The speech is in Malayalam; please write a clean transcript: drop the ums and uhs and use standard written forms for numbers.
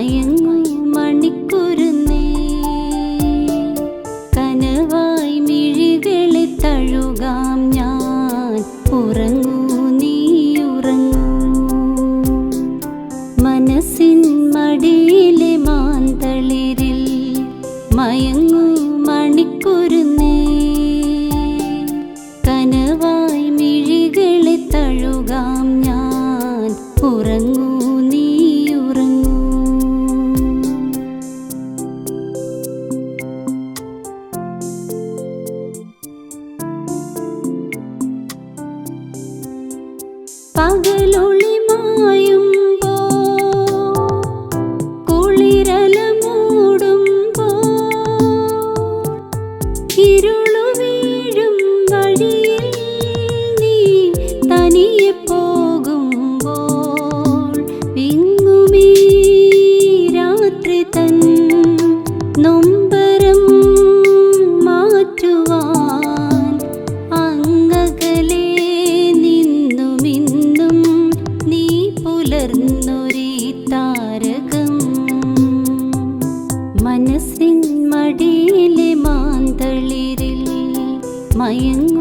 മയങ്ങൂ മണിക്കുരുന്നേ. കനവായി മിഴികളെ തഴുകാം ഞാൻ, ഉറങ്ങൂ നീ ഉറങ്ങൂ. മനസ്സിൻ മടിയിലെ മാന്തളിരിൽ മയങ്ങൂ മണിക്കുരുന്നേ. കനവായി മിഴികളെ തഴുകാം ഞാൻ, ഉറങ്ങൂ നീ ഉറങ്ങൂ. പകലൊളി മായുമ്പോ കുളിരല മൂടുമ്പോ ഇരുളു വീഴും വഴിയിൽ നീ തനിയെ പോകുമ്പോൾ വിങ്ങുമീ രാത്രി തൻ നൊമ്പരം മാറ്റുവാൻ അങ്ങകലെ നിന്നുമിന്നും നീ പുലർന്നൊരീ താരകം. മനസ്സിൻ മടിയിലെ മാന്തളിരിൽ മയങ്ങൂ